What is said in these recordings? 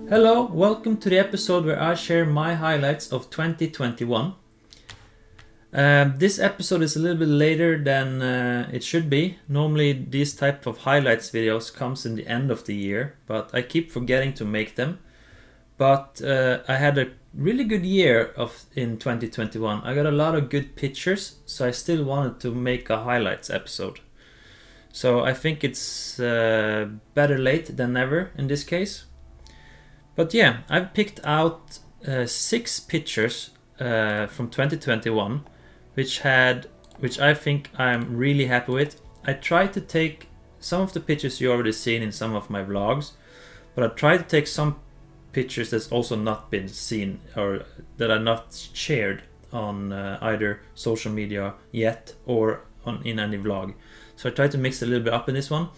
Hello, welcome to the episode where I share my highlights of 2021. This episode is a little bit later than it should be. Normally these type of highlights videos comes in the end of the year, but I keep forgetting to make them. But I had a really good year in 2021. I got a lot of good pictures, so I still wanted to make a highlights episode. So I think it's better late than never in this case. But yeah, I've picked out 6 pictures from 2021, which I think I'm really happy with. I tried to take some of the pictures you already seen in some of my vlogs, but I tried to take some pictures that's also not been seen or that are not shared on either social media yet or in any vlog. So I tried to mix a little bit up in this one.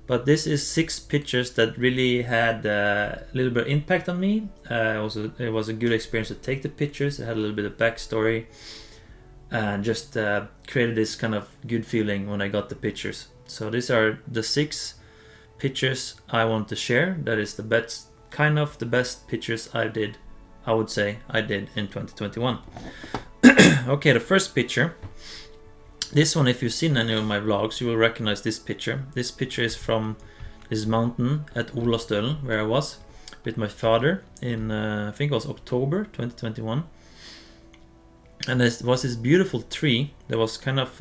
But this is 6 pictures that really had a little bit of impact on me. It was a good experience to take the pictures. It had a little bit of backstory and just created this kind of good feeling when I got the pictures. So these are the 6 pictures I want to share. That is the best pictures I would say I did in 2021. Okay, the first picture. This one, if you've seen any of my vlogs, you will recognize this picture. This picture is from this mountain at Olastølen, where I was with my father in, I think it was October 2021. And there was this beautiful tree that was kind of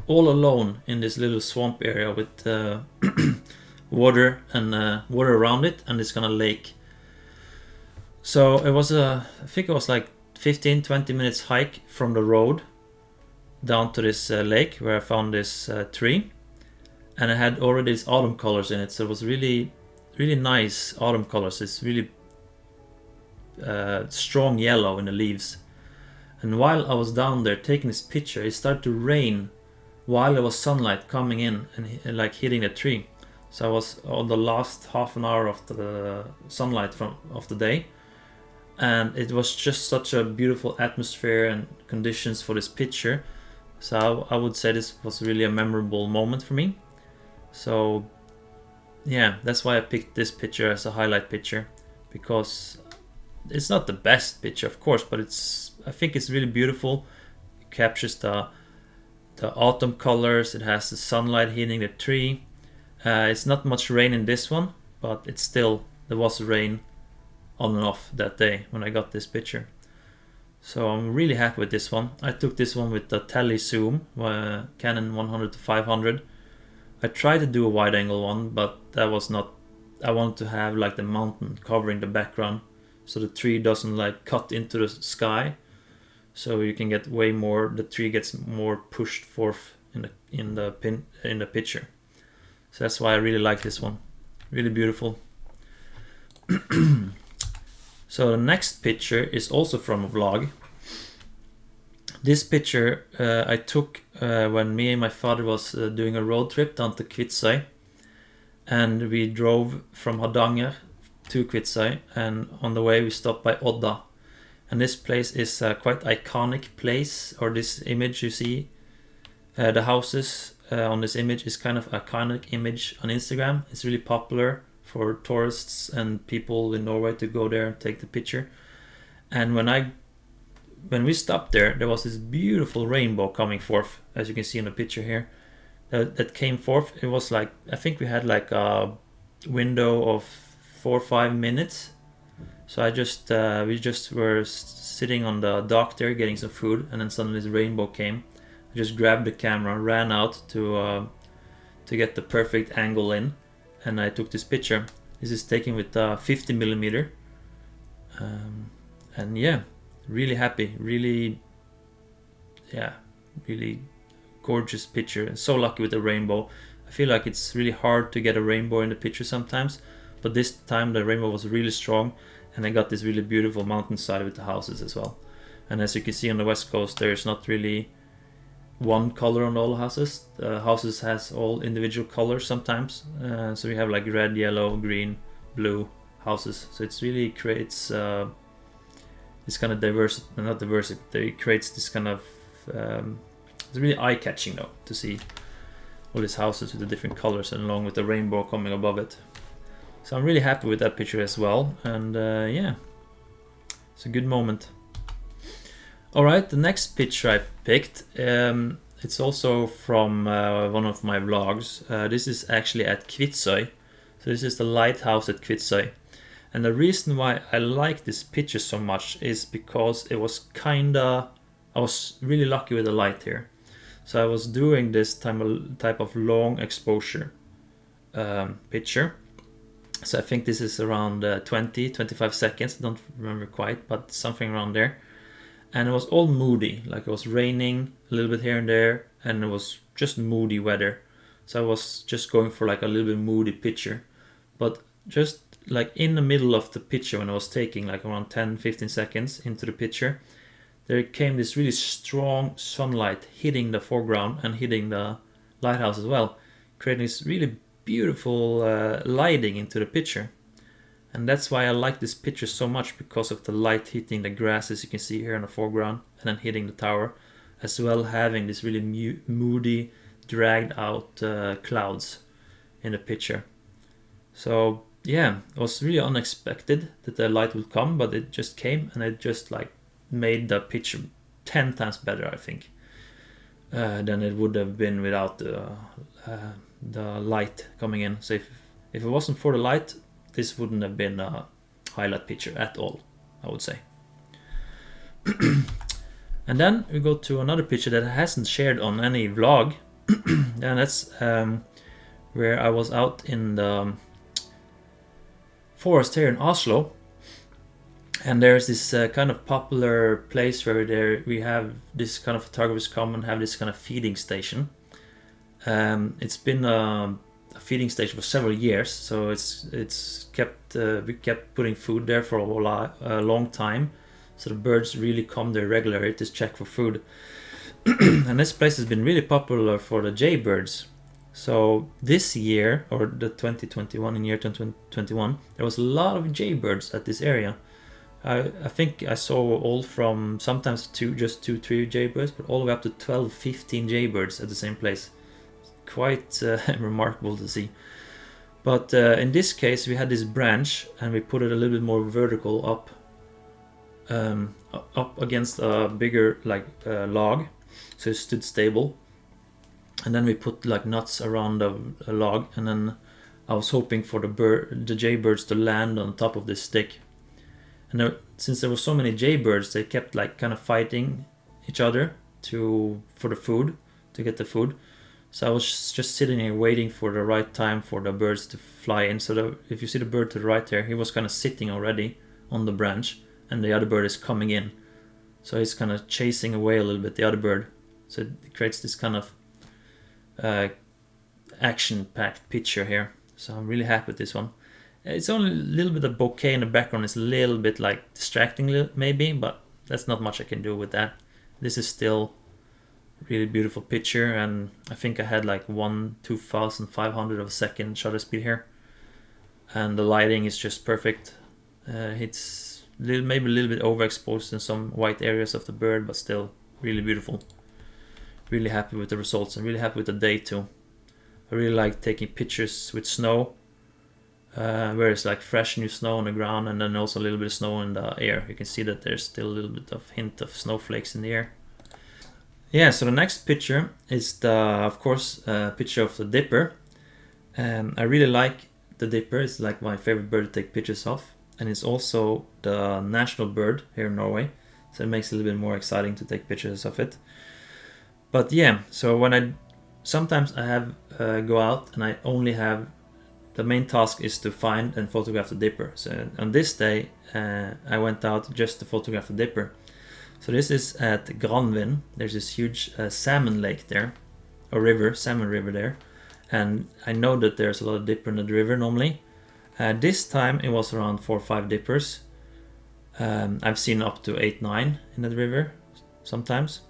all alone in this little swamp area with water and water around it and this kind of lake. So it was I think it was like 15-20 minutes hike from the road down to this lake where I found this tree, and it had already these autumn colors in it, so it was really nice autumn colors. It's really strong yellow in the leaves. And while I was down there taking this picture, it started to rain while there was sunlight coming in and like hitting the tree. So I was on the last half an hour of the sunlight of the day, and it was just such a beautiful atmosphere and conditions for this picture. So I would say this was really a memorable moment for me. So yeah, that's why I picked this picture as a highlight picture, because it's not the best picture, of course, but I think it's really beautiful. It captures the autumn colors. It has the sunlight hitting the tree. It's not much rain in this one, but there was rain on and off that day when I got this picture. So I'm really happy with this one. I took this one with the tele zoom, Canon 100-500. I tried to do a wide angle one, but that was not. I wanted to have like the mountain covering the background, so the tree doesn't like cut into the sky. So you can get way more. The tree gets more pushed forth in the picture. So that's why I really like this one. Really beautiful. So the next picture is also from a vlog. This picture I took when me and my father was doing a road trip down to Kvitsøy, and we drove from Hardanger to Kvitsøy, and on the way we stopped by Odda. And this place is a quite iconic place, or this image you see, the houses on this image is kind of iconic image on Instagram. It's really popular for tourists and people in Norway to go there and take the picture. And when we stopped there was this beautiful rainbow coming forth, as you can see in the picture here, that came forth. It was like, I think we had like a window of 4 or 5 minutes. So we just were sitting on the dock there getting some food, and then suddenly this rainbow came. I just grabbed the camera, ran out to get the perfect angle in, and I took this picture. This is taken with 50mm, and yeah, really happy, really gorgeous picture, and so lucky with the rainbow. I feel like it's really hard to get a rainbow in the picture sometimes, but this time the rainbow was really strong, and I got this really beautiful mountainside with the houses as well. And as you can see on the west coast, there's not really one color on all the houses. The houses has all individual colors sometimes. So we have like red, yellow, green, blue houses. So it really creates this kind of it creates this kind of it's really eye-catching though to see all these houses with the different colors and along with the rainbow coming above it. So I'm really happy with that picture as well, and yeah, it's a good moment. Alright, the next picture I picked, it's also from one of my vlogs. This is actually at Kvitsøy. So this is the lighthouse at Kvitsøy. And the reason why I like this picture so much is because it was I was really lucky with the light here. So I was doing this type of long exposure picture. So I think this is around 20-25 seconds, I don't remember quite, but something around there. And it was all moody, like it was raining a little bit here and there, and it was just moody weather. So I was just going for like a little bit moody picture. But just like in the middle of the picture, when I was taking like around 10-15 seconds into the picture, there came this really strong sunlight hitting the foreground and hitting the lighthouse as well, creating this really beautiful lighting into the picture. And that's why I like this picture so much, because of the light hitting the grass, as you can see here in the foreground, and then hitting the tower, as well having this really moody, dragged out clouds in the picture. So yeah, it was really unexpected that the light would come, but it just came, and it just like made the picture 10 times better, I think, than it would have been without the light coming in. So if it wasn't for the light, this wouldn't have been a highlight picture at all, I would say. And then we go to another picture that I hasn't shared on any vlog, and that's where I was out in the forest here in Oslo. And there's this kind of popular place where we have this kind of photographers come and have this kind of feeding station. It's been a feeding station for several years, so it's kept we kept putting food there for a long time, so the birds really come there regularly to check for food. And this place has been really popular for the jaybirds. So this year, or the 2021, in year 2021, there was a lot of jaybirds at this area. I think I saw all from sometimes just 2-3 jaybirds, but all the way up to 12-15 jaybirds at the same place. Quite remarkable to see. But in this case, we had this branch, and we put it a little bit more vertical up against a bigger log, so it stood stable. And then we put like nuts around the log, and then I was hoping for the jaybirds to land on top of this stick. And since there were so many jaybirds, they kept like kind of fighting each other for the food, to get the food. So I was just sitting here waiting for the right time for the birds to fly in. So if you see the bird to the right there, he was kind of sitting already on the branch, and the other bird is coming in. So he's kind of chasing away a little bit the other bird. So it creates this kind of action-packed picture here. So I'm really happy with this one. It's only a little bit of bokeh in the background. It's a little bit like distracting maybe, but that's not much I can do with that. This is still really beautiful picture, and I think I had like 1/2500 of a second shutter speed here, and the lighting is just perfect. It's maybe a little bit overexposed in some white areas of the bird, but still really beautiful. Really happy with the results, and really happy with the day too. I really like taking pictures with snow, where it's like fresh new snow on the ground, and then also a little bit of snow in the air. You can see that there's still a little bit of hint of snowflakes in the air. Yeah, so the next picture is of course, picture of the dipper. I really like the dipper. It's like my favorite bird to take pictures of, and it's also the national bird here in Norway, so it makes it a little bit more exciting to take pictures of it. But yeah, so sometimes I have go out and I only have, the main task is to find and photograph the dipper. So on this day I went out just to photograph the dipper. So this is at Granvin. There's this huge salmon lake there, salmon river there, and I know that there's a lot of dipper in the river normally. This time it was around 4 or 5 dippers. I've seen up to 8-9 in the river sometimes.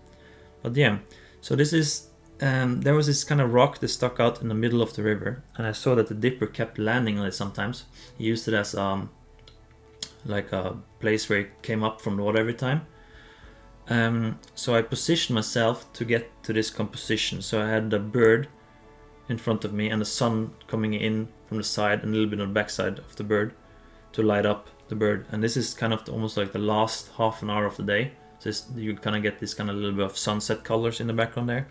But yeah, so this is there was this kind of rock that stuck out in the middle of the river, and I saw that the dipper kept landing on it sometimes. He used it as like a place where it came up from the water every time. So I positioned myself to get to this composition. So I had the bird in front of me and the sun coming in from the side and a little bit on the back side of the bird to light up the bird. And this is kind of almost like the last half an hour of the day. So you kind of get this kind of little bit of sunset colors in the background there.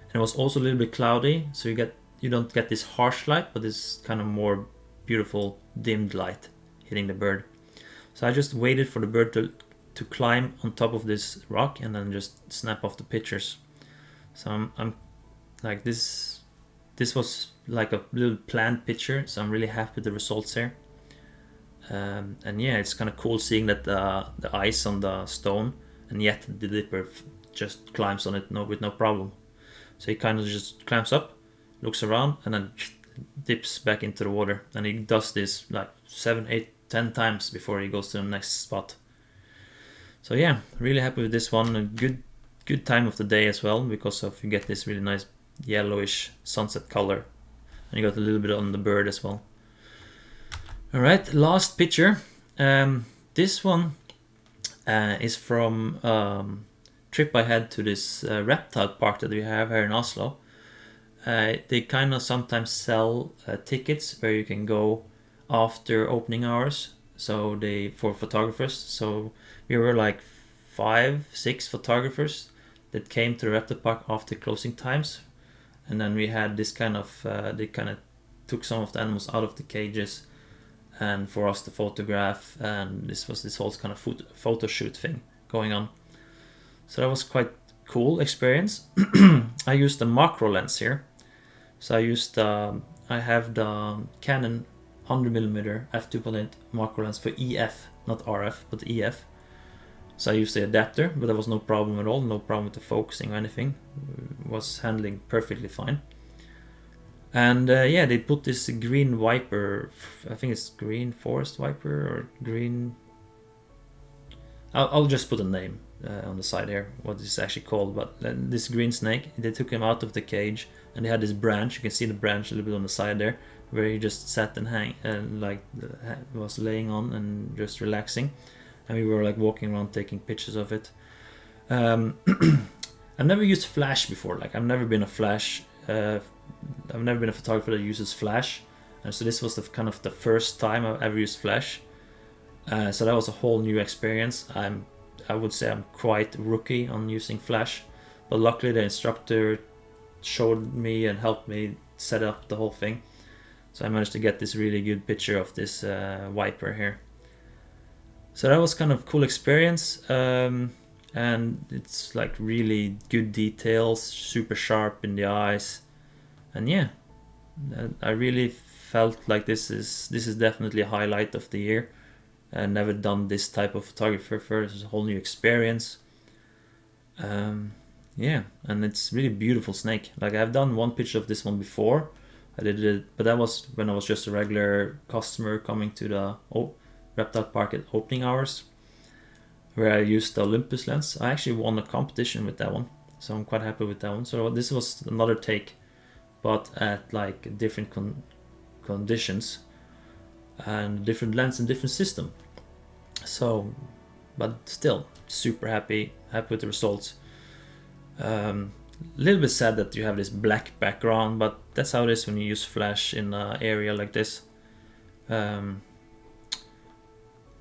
And it was also a little bit cloudy, so you don't get this harsh light, but this kind of more beautiful dimmed light hitting the bird. So I just waited for the bird to climb on top of this rock and then just snap off the pictures. So I'm like this was like a little planned picture, so I'm really happy with the results here. And yeah, it's kind of cool seeing that the ice on the stone, and yet the dipper just climbs on it with no problem. So he kind of just climbs up, looks around, and then dips back into the water. And he does this like 7, 8, 10 times before he goes to the next spot. So yeah, really happy with this one. A good time of the day as well, because of you get this really nice yellowish sunset color, and you got a little bit on the bird as well. All right, last picture. This one is from trip I had to this reptile park that we have here in Oslo. They kind of sometimes sell tickets where you can go after opening hours. So for photographers. So we were like 5, 6 photographers that came to the reptile park after closing times, and then we had this kind of they kind of took some of the animals out of the cages and for us to photograph, and this was this whole kind of photo shoot thing going on. So that was quite cool experience. I used a macro lens here. So I have the Canon 100mm f2.8 macro lens for EF, not RF, but EF. So I used the adapter, but there was no problem at all, no problem with the focusing or anything. It was handling perfectly fine. And yeah, they put this green wiper, I think it's green forest wiper or green... I'll just put a name on the side here, what it's actually called. But this green snake, they took him out of the cage, and they had this branch. You can see the branch a little bit on the side there, where he just sat and was laying on and just relaxing. And we were like walking around taking pictures of it. I've never used flash before. Like I've never been a photographer that uses flash, and so this was the kind of the first time I've ever used flash. So that was a whole new experience. I would say I'm quite rookie on using flash, but luckily the instructor showed me and helped me set up the whole thing. So I managed to get this really good picture of this wiper here. So that was kind of cool experience, and it's like really good details, super sharp in the eyes, and yeah, I really felt like this is definitely a highlight of the year. I never done this type of photography first. It's a whole new experience. Yeah, and it's really beautiful snake. Like I've done one picture of this one before. I did it, but that was when I was just a regular customer coming to the reptile park at opening hours, where I used the Olympus lens. I actually won a competition with that one, so I'm quite happy with that one. So this was another take, but at like different conditions and different lens and different system. So, but still super happy with the results. Little bit sad that you have this black background, but that's how it is when you use flash in an area like this.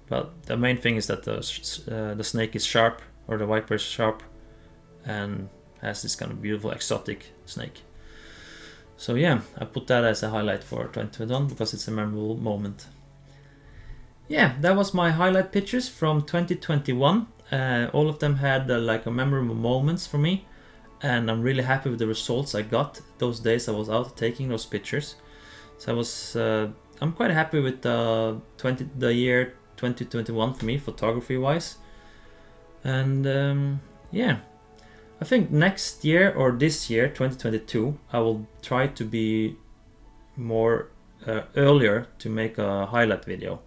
But the main thing is that the snake is sharp, or the wiper is sharp, and has this kind of beautiful exotic snake. So yeah, I put that as a highlight for 2021 because it's a memorable moment. Yeah, that was my highlight pictures from 2021. All of them had like a memorable moments for me, and I'm really happy with the results I got those days I was out taking those pictures. So I'm quite happy with the year 2021 for me, photography wise. And yeah, I think next year or this year 2022 I will try to be more earlier to make a highlight video.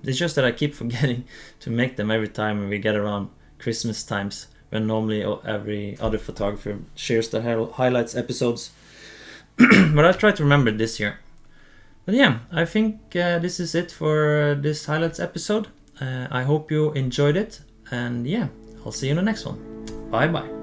It's just that I keep forgetting to make them every time when we get around Christmas times, when normally every other photographer shares the highlights episodes. But I'll try to remember this year. But yeah, I think this is it for this highlights episode. I hope you enjoyed it, and yeah, I'll see you in the next one. Bye bye.